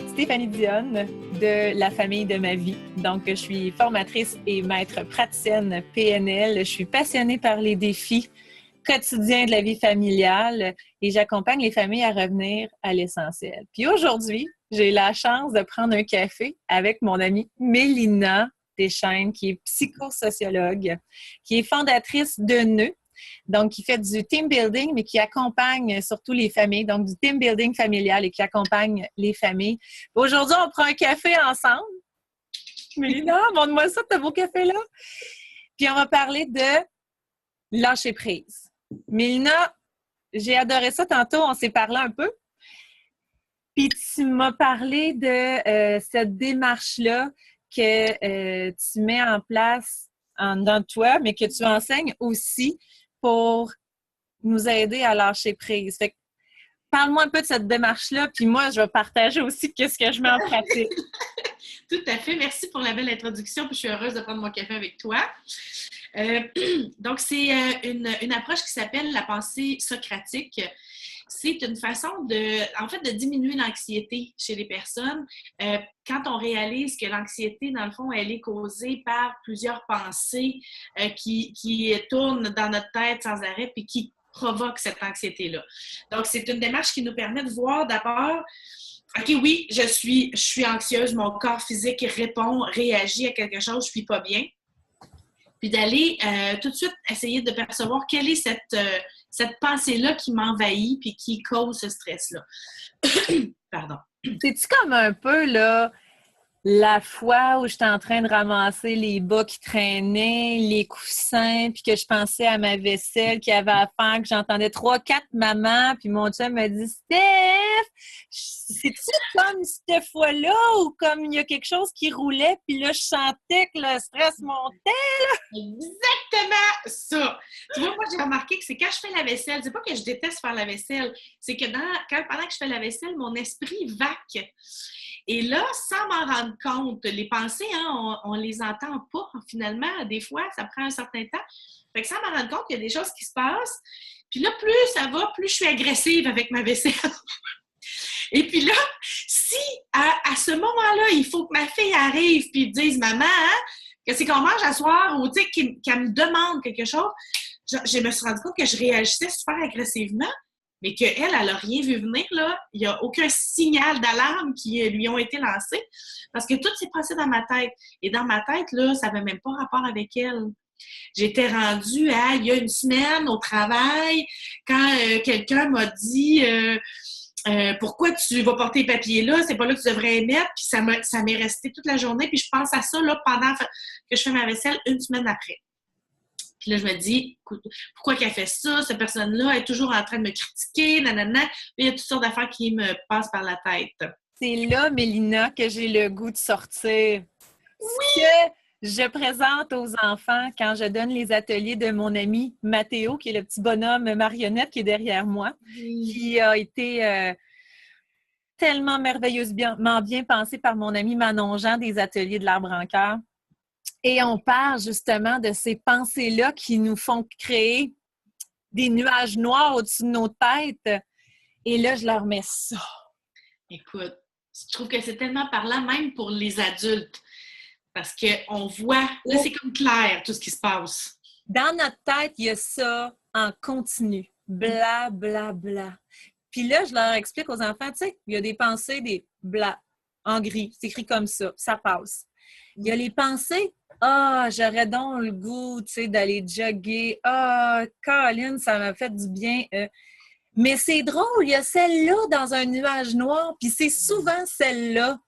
Stéphanie Dionne de la famille de ma vie. Donc, je suis formatrice et maître praticienne PNL. Je suis passionnée par les défis quotidiens de la vie familiale et j'accompagne les familles à revenir à l'essentiel. Puis aujourd'hui, j'ai la chance de prendre un café avec mon amie Mélina Deschaines, qui est psychosociologue, qui est fondatrice de Nœud, donc qui fait du team building, mais qui accompagne surtout les familles, donc du team building familial et qui accompagne les familles. Aujourd'hui, on prend un café ensemble. Mélina, montre-moi ça, ce beau café-là. Puis on va parler de lâcher prise. Mélina, j'ai adoré ça tantôt, on s'est parlé un peu. Puis tu m'as parlé de cette démarche-là que tu mets en place dans toi, mais que tu enseignes aussi pour nous aider à lâcher prise. Fait que, parle-moi un peu de cette démarche-là, puis moi, je vais partager aussi qu'est-ce que je mets en pratique. Tout à fait. Merci pour la belle introduction, puis je suis heureuse de prendre mon café avec toi. Donc, c'est une approche qui s'appelle la pensée socratique. C'est une façon de diminuer l'anxiété chez les personnes quand on réalise que l'anxiété, dans le fond, elle est causée par plusieurs pensées qui tournent dans notre tête sans arrêt puis qui provoquent cette anxiété-là. Donc, c'est une démarche qui nous permet de voir d'abord, OK, oui, je suis anxieuse, mon corps physique réagit à quelque chose, je suis pas bien. Puis d'aller tout de suite essayer de percevoir quelle est cette pensée-là qui m'envahit puis qui cause ce stress-là. Pardon. C'est-tu comme un peu, là, la fois où j'étais en train de ramasser les bas qui traînaient, les coussins, puis que je pensais à ma vaisselle qui avait à faire, que j'entendais 3-4 mamans, puis mon chum me dit « Steph, c'est-tu comme cette fois-là ou comme il y a quelque chose qui roulait, puis là, je sentais que le stress montait? » Exactement ça! Tu vois, moi, j'ai remarqué que c'est quand je fais la vaisselle, c'est pas que je déteste faire la vaisselle, c'est que pendant que je fais la vaisselle, mon esprit vaque. Et là, sans m'en rendre compte, les pensées, hein, on les entend pas, finalement. Des fois, ça prend un certain temps. Fait que sans m'en rendre compte, il y a des choses qui se passent. Puis là, plus ça va, plus je suis agressive avec ma vaisselle. Et puis là, si à ce moment-là, il faut que ma fille arrive puis dise « Maman, hein, qu'est-ce qu'on mange à soir? » ou tu sais, qu'elle me demande quelque chose, je me suis rendu compte que je réagissais super agressivement. Mais qu'elle, elle n'a rien vu venir, là. Il n'y a aucun signal d'alarme qui lui ont été lancés parce que tout s'est passé dans ma tête. Et dans ma tête, là, ça n'avait même pas rapport avec elle. J'étais rendue il y a une semaine au travail quand quelqu'un m'a dit pourquoi tu vas porter les papiers là? C'est pas là que tu devrais les mettre. Puis ça m'est resté toute la journée. Puis je pense à ça là, pendant que je fais ma vaisselle une semaine après. Puis là, je me dis, pourquoi qu'elle fait ça? Cette personne-là est toujours en train de me critiquer, nanana. Il y a toutes sortes d'affaires qui me passent par la tête. C'est là, Mélina, que j'ai le goût de sortir. Oui! Ce que je présente aux enfants quand je donne les ateliers de mon ami Mathéo, qui est le petit bonhomme marionnette qui est derrière moi, qui a été tellement merveilleusement bien pensé par mon ami Manon Jean des ateliers de l'Arbre en cœur. Et on parle justement de ces pensées-là qui nous font créer des nuages noirs au-dessus de nos têtes. Et là, je leur mets ça. Écoute, je trouve que c'est tellement parlant, même pour les adultes. Parce qu'on voit, là, c'est comme clair, tout ce qui se passe. Dans notre tête, il y a ça en continu. Bla, bla, bla. Puis là, je leur explique aux enfants, tu sais, il y a des pensées, des bla, en gris. C'est écrit comme ça. Ça passe. Il y a les pensées, j'aurais donc le goût, tu sais, d'aller jogger. Colin, ça m'a fait du bien. Mais c'est drôle, il y a celle-là dans un nuage noir, puis c'est souvent celle-là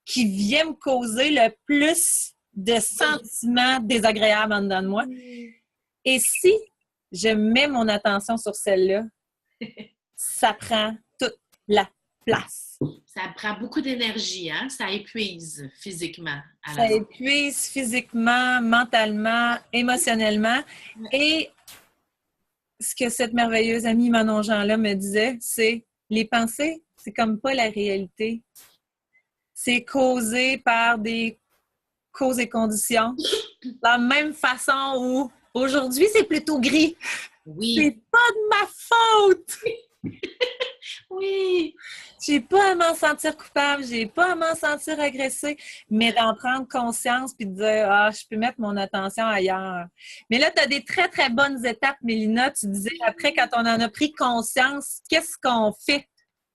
qui vient me causer le plus de sentiments désagréables en dedans de moi. Et si je mets mon attention sur celle-là, ça prend toute la place. Ça prend beaucoup d'énergie, hein? Ça épuise physiquement. Ça épuise physiquement, mentalement, émotionnellement. Et ce que cette merveilleuse amie Manon Jean-là me disait, c'est les pensées, c'est comme pas la réalité. C'est causé par des causes et conditions. De la même façon où aujourd'hui, c'est plutôt gris. Oui. C'est pas de ma faute! Oui! J'ai pas à m'en sentir coupable, j'ai pas à m'en sentir agressée, mais d'en prendre conscience puis de dire ah, je peux mettre mon attention ailleurs. Mais là, tu as des très, très bonnes étapes, Mélina. Tu disais après, quand on en a pris conscience, qu'est-ce qu'on fait?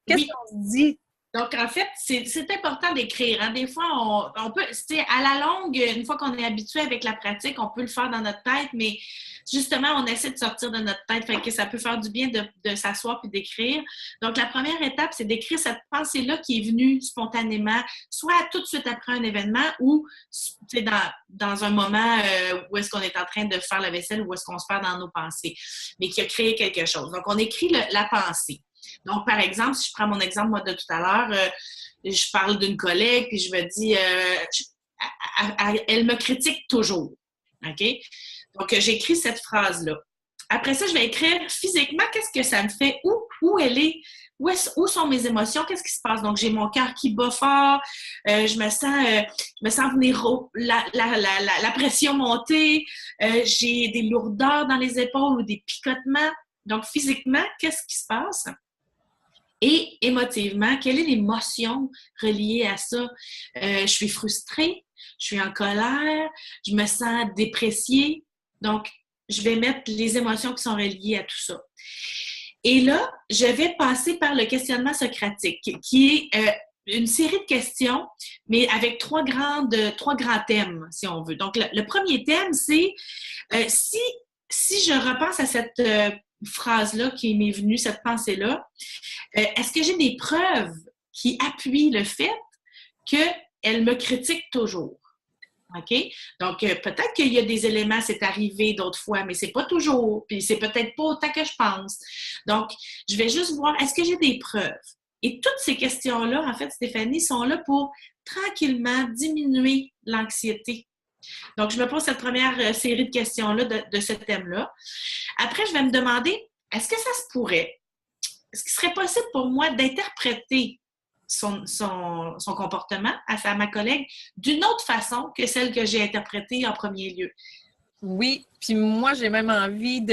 Qu'est-ce Oui. qu'on se dit? Donc, en fait, c'est important d'écrire. Hein. Des fois, on peut, à la longue, une fois qu'on est habitué avec la pratique, on peut le faire dans notre tête, mais justement, on essaie de sortir de notre tête. Fait que ça peut faire du bien de s'asseoir puis d'écrire. Donc, la première étape, c'est d'écrire cette pensée-là qui est venue spontanément, soit tout de suite après un événement ou dans un moment où est-ce qu'on est en train de faire la vaisselle ou où est-ce qu'on se perd dans nos pensées, mais qui a créé quelque chose. Donc, on écrit la pensée. Donc, par exemple, si je prends mon exemple, moi, de tout à l'heure, je parle d'une collègue, puis je me dis, elle me critique toujours. OK? Donc, j'écris cette phrase-là. Après ça, je vais écrire physiquement, qu'est-ce que ça me fait, où elle est, où sont mes émotions, qu'est-ce qui se passe. Donc, j'ai mon cœur qui bat fort, je me sens venir la pression monter, j'ai des lourdeurs dans les épaules ou des picotements. Donc, physiquement, qu'est-ce qui se passe? Et émotivement, quelle est l'émotion reliée à ça? Je suis frustrée, je suis en colère, je me sens dépréciée. Donc, je vais mettre les émotions qui sont reliées à tout ça. Et là, je vais passer par le questionnement socratique, qui est une série de questions, mais avec trois grands thèmes, si on veut. Donc, le premier thème, c'est si je repense à cette phrase-là qui m'est venue, cette pensée-là, est-ce que j'ai des preuves qui appuient le fait qu'elle me critique toujours? OK? Donc, peut-être qu'il y a des éléments, c'est arrivé d'autres fois, mais c'est pas toujours, puis c'est peut-être pas autant que je pense. Donc, je vais juste voir, est-ce que j'ai des preuves? Et toutes ces questions-là, en fait, Stéphanie, sont là pour tranquillement diminuer l'anxiété. Donc, je me pose cette première série de questions-là de ce thème-là. Après, je vais me demander, est-ce que ça se pourrait? Est-ce qu'il serait possible pour moi d'interpréter son comportement à ma collègue d'une autre façon que celle que j'ai interprétée en premier lieu? Oui, puis moi, j'ai même envie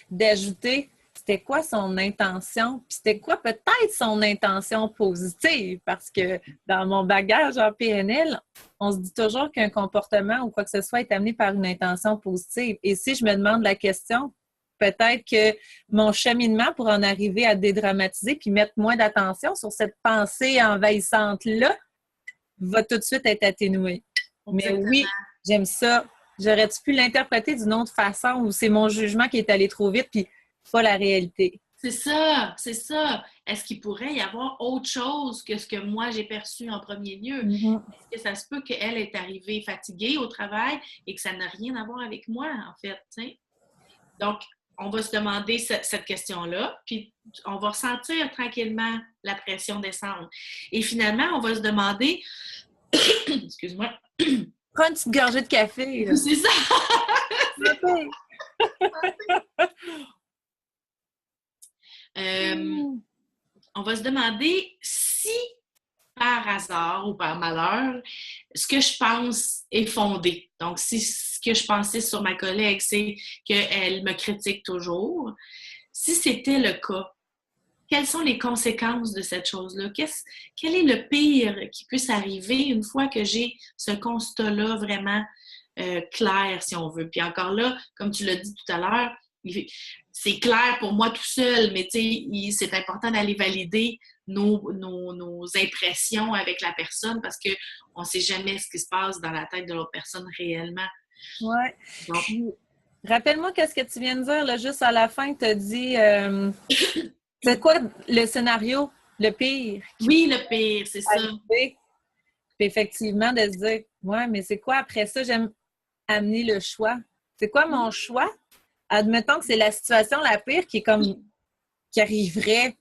d'ajouter, c'était quoi son intention, puis c'était quoi peut-être son intention positive, parce que dans mon bagage en PNL, on se dit toujours qu'un comportement ou quoi que ce soit est amené par une intention positive. Et si je me demande la question, peut-être que mon cheminement pour en arriver à dédramatiser puis mettre moins d'attention sur cette pensée envahissante-là va tout de suite être atténué. Mais oui, j'aime ça. J'aurais-tu pu l'interpréter d'une autre façon ou c'est mon jugement qui est allé trop vite puis pas la réalité? C'est ça, c'est ça. Est-ce qu'il pourrait y avoir autre chose que ce que moi j'ai perçu en premier lieu? Mm-hmm. Est-ce que ça se peut qu'elle est arrivée fatiguée au travail et que ça n'a rien à voir avec moi, en fait, t'sais? Donc, on va se demander cette question-là, puis on va ressentir tranquillement la pression descendre. Et finalement, on va se demander, excuse-moi. Prends une petite gorgée de café. Là. C'est ça! On va se demander si, par hasard ou par malheur, ce que je pense est fondé. Donc, si ce que je pensais sur ma collègue, c'est qu'elle me critique toujours, si c'était le cas, quelles sont les conséquences de cette chose-là? Quel est le pire qui puisse arriver une fois que j'ai ce constat-là vraiment clair, si on veut? Puis encore là, comme tu l'as dit tout à l'heure, c'est clair pour moi tout seul, mais c'est important d'aller valider nos impressions avec la personne parce qu'on ne sait jamais ce qui se passe dans la tête de l'autre personne réellement. Oui. Rappelle-moi qu'est-ce que tu viens de dire, là, juste à la fin, tu as dit... c'est quoi le scénario, le pire? Oui, le pire, c'est ça. Puis effectivement, de se dire, ouais, mais c'est quoi après ça? J'aime amener le choix. C'est quoi mon choix? Admettons que c'est la situation la pire qui arriverait.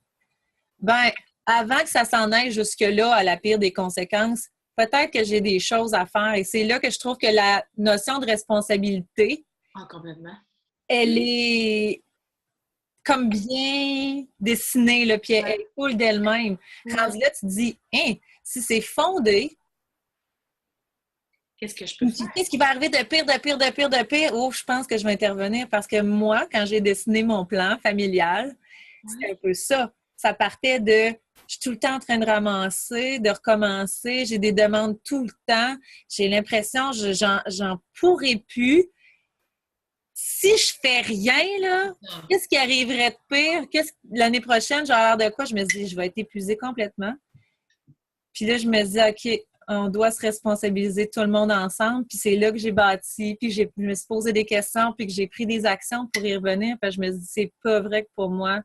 Ben, avant que ça s'en aille jusque-là à la pire des conséquences, peut-être que j'ai des choses à faire. Et c'est là que je trouve que la notion de responsabilité, complètement. Elle est comme bien dessinée, là, puis elle coule d'elle-même. Rendu là, tu te dis, hein, si c'est fondé, qu'est-ce que je peux faire? Qu'est-ce qui va arriver de pire, de pire, de pire, de pire? Oh, je pense que je vais intervenir parce que moi, quand j'ai dessiné mon plan familial, c'est un peu ça. ça partait de je suis tout le temps en train de ramasser, de recommencer, j'ai des demandes tout le temps, j'ai l'impression j'en pourrais plus. Si je fais rien, là, qu'est-ce qui arriverait de pire? L'année prochaine, j'ai l'air de quoi? Je me dis, je vais être épuisée complètement. Puis là, je me dis, OK, on doit se responsabiliser tout le monde ensemble. Puis c'est là que j'ai bâti, puis je me suis posé des questions, puis que j'ai pris des actions pour y revenir. Puis je me dis, c'est pas vrai que pour moi,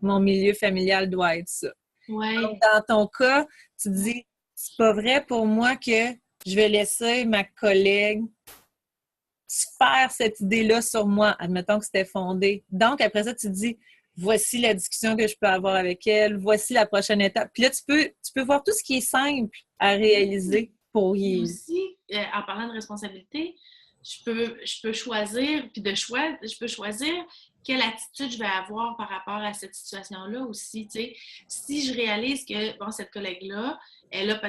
mon milieu familial doit être ça. Ouais. Donc, dans ton cas, tu dis, c'est pas vrai pour moi que je vais laisser ma collègue faire cette idée-là sur moi. Admettons que c'était fondé. Donc, après ça, tu te dis, voici la discussion que je peux avoir avec elle, voici la prochaine étape. Puis là, tu peux voir tout ce qui est simple à réaliser pour y... Aussi, en parlant de responsabilité, je peux choisir, puis je peux choisir quelle attitude je vais avoir par rapport à cette situation-là aussi, tu sais. Si je réalise que, bon, cette collègue-là, elle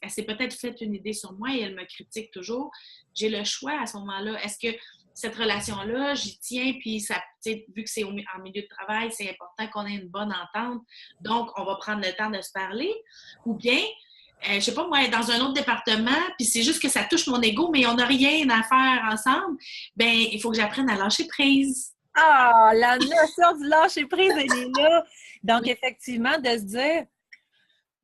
s'est peut-être fait une idée sur moi et elle me critique toujours, j'ai le choix à ce moment-là. Est-ce que cette relation-là, j'y tiens, puis ça, vu que c'est en milieu de travail, c'est important qu'on ait une bonne entente, donc on va prendre le temps de se parler, ou bien je sais pas, moi, dans un autre département, puis c'est juste que ça touche mon ego, mais on n'a rien à faire ensemble, ben il faut que j'apprenne à lâcher prise. Ah, la notion du lâcher prise, elle est là. Donc, effectivement, de se dire,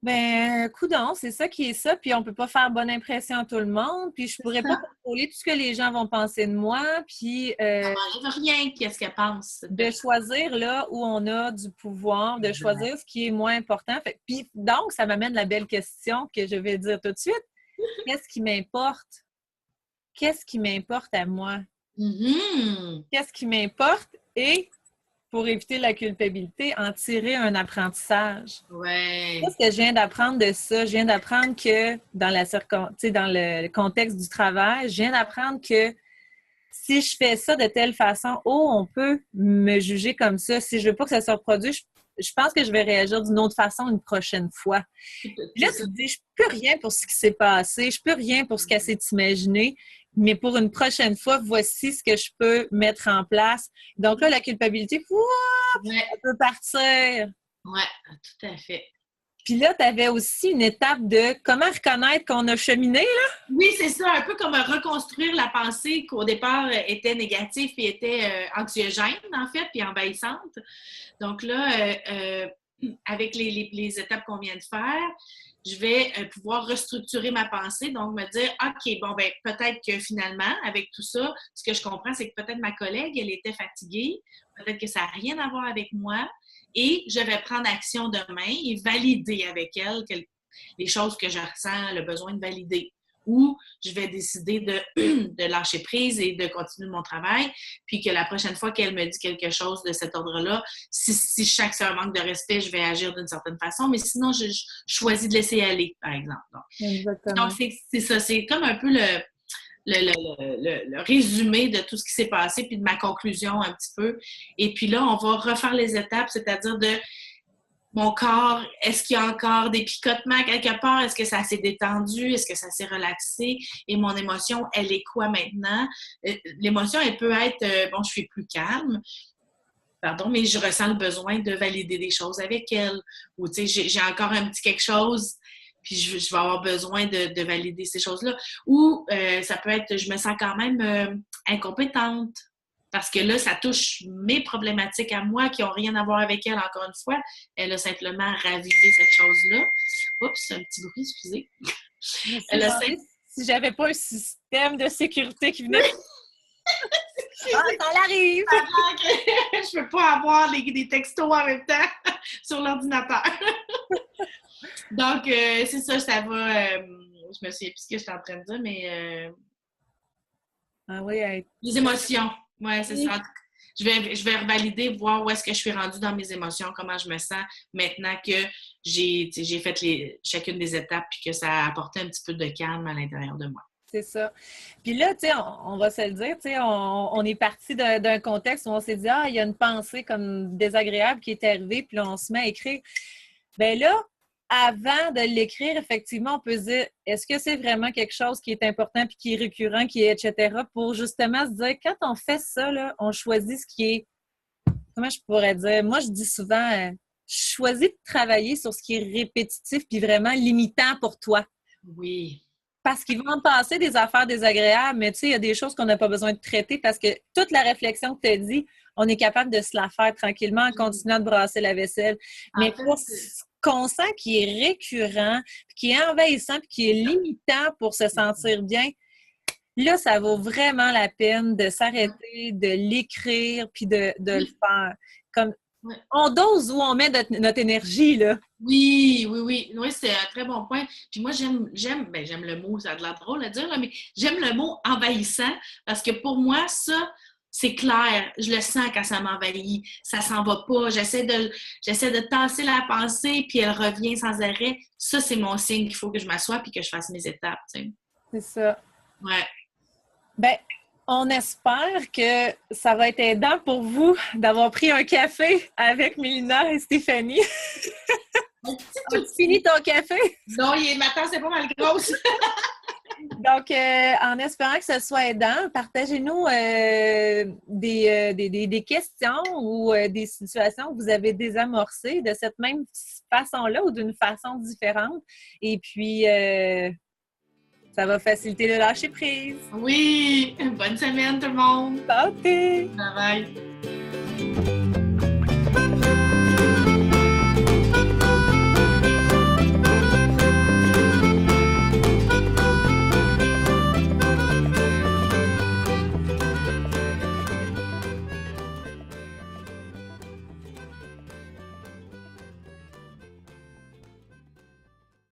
ben, coudonc, c'est ça qui est ça, puis on peut pas faire bonne impression à tout le monde, puis je pourrais pas contrôler tout ce que les gens vont penser de moi, puis Ça m'enlève rien, qu'est-ce qu'elle pense. de choisir là où on a du pouvoir, de choisir ce qui est moins important. Puis donc, ça m'amène la belle question que je vais dire tout de suite. Qu'est-ce qui m'importe? Qu'est-ce qui m'importe à moi? Mm-hmm. Qu'est-ce qui m'importe? Et pour éviter la culpabilité, en tirer un apprentissage. Ouais. Qu'est-ce que je viens d'apprendre de ça? Je viens d'apprendre que dans le contexte du travail, je viens d'apprendre que si je fais ça de telle façon, on peut me juger comme ça. Si je veux pas que ça se reproduise, je pense que je vais réagir d'une autre façon une prochaine fois. Puis là, tu te dis, je peux rien pour ce qui s'est passé, je peux rien pour ce qu'elle s'est imaginé, mais pour une prochaine fois, voici ce que je peux mettre en place. Donc là, la culpabilité, ouais. elle peut partir. Oui, tout à fait. Puis là, tu avais aussi une étape de comment reconnaître qu'on a cheminé, là? Oui, c'est ça, un peu comme reconstruire la pensée qu'au départ était négative et était anxiogène, en fait, puis envahissante. Donc là, avec les étapes qu'on vient de faire, je vais pouvoir restructurer ma pensée, donc me dire, OK, bon, ben peut-être que finalement, avec tout ça, ce que je comprends, c'est que peut-être ma collègue, elle était fatiguée, peut-être que ça n'a rien à voir avec moi, et je vais prendre action demain et valider avec elle les choses que je ressens le besoin de valider. Ou je vais décider de lâcher prise et de continuer mon travail, puis que la prochaine fois qu'elle me dit quelque chose de cet ordre-là, si je sens que c'est un manque de respect, je vais agir d'une certaine façon, mais sinon, je choisis de laisser aller, par exemple. Donc c'est ça, c'est comme un peu le résumé de tout ce qui s'est passé, puis de ma conclusion un petit peu. Et puis là, on va refaire les étapes, c'est-à-dire de mon corps, est-ce qu'il y a encore des picotements quelque part? Est-ce que ça s'est détendu? Est-ce que ça s'est relaxé? Et mon émotion, elle est quoi maintenant? L'émotion, elle peut être, bon, je suis plus calme, pardon, mais je ressens le besoin de valider des choses avec elle. Ou, tu sais, j'ai encore un petit quelque chose, puis je vais avoir besoin de valider ces choses-là. Ou ça peut être, je me sens quand même incompétente. Parce que là, ça touche mes problématiques à moi qui n'ont rien à voir avec elle, encore une fois. Elle a simplement ravivé cette chose-là. Oups, un petit bruit, excusez. Si j'avais pas un système de sécurité qui venait... ça arrive! Je ne peux pas avoir des textos en même temps sur l'ordinateur. Donc, c'est ça, ça va... je me souviens plus ce que j'étais en train de dire, mais... Ah oui, les émotions. Oui, c'est ça. Je vais revalider, voir où est-ce que je suis rendue dans mes émotions, comment je me sens maintenant que j'ai fait chacune des étapes puis que ça a apporté un petit peu de calme à l'intérieur de moi. C'est ça. Puis là, tu sais, on va se le dire, tu sais, on est parti d'un contexte où on s'est dit, il y a une pensée comme désagréable qui est arrivée, puis là, on se met à écrire. Bien là, avant de l'écrire, effectivement, on peut se dire, est-ce que c'est vraiment quelque chose qui est important puis qui est récurrent, qui est etc. pour justement se dire, quand on fait ça, là, on choisit ce qui est, comment je pourrais dire, moi je dis souvent, choisis de travailler sur ce qui est répétitif puis vraiment limitant pour toi. Oui. Parce qu'ils vont passer des affaires désagréables, mais tu sais, il y a des choses qu'on n'a pas besoin de traiter parce que toute la réflexion que tu as dit, on est capable de se la faire tranquillement en continuant de brasser la vaisselle. Mais pour ce qu'on sent qui est récurrent, qui est envahissant, puis qui est limitant pour se sentir bien, là, ça vaut vraiment la peine de s'arrêter, de l'écrire, puis de le faire. Comme, on dose où on met notre énergie, là. Oui, oui, oui. Oui, c'est un très bon point. Puis moi, j'aime le mot, ça a de l'air drôle à dire, là, mais j'aime le mot envahissant parce que pour moi, ça, c'est clair. Je le sens quand ça m'envahit. Ça s'en va pas. J'essaie de tasser la pensée, puis elle revient sans arrêt. Ça, c'est mon signe qu'il faut que je m'assoie puis que je fasse mes étapes, tu sais. C'est ça. Ouais. Ben, on espère que ça va être aidant pour vous d'avoir pris un café avec Mélina et Stéphanie. As-tu fini ton café? Non, ma tasse est pas mal grosse. Donc, en espérant que ce soit aidant, partagez-nous des questions ou des situations que vous avez désamorcées de cette même façon-là ou d'une façon différente. Et puis, ça va faciliter le lâcher prise. Oui! Bonne semaine tout le monde! Santé! Bye bye!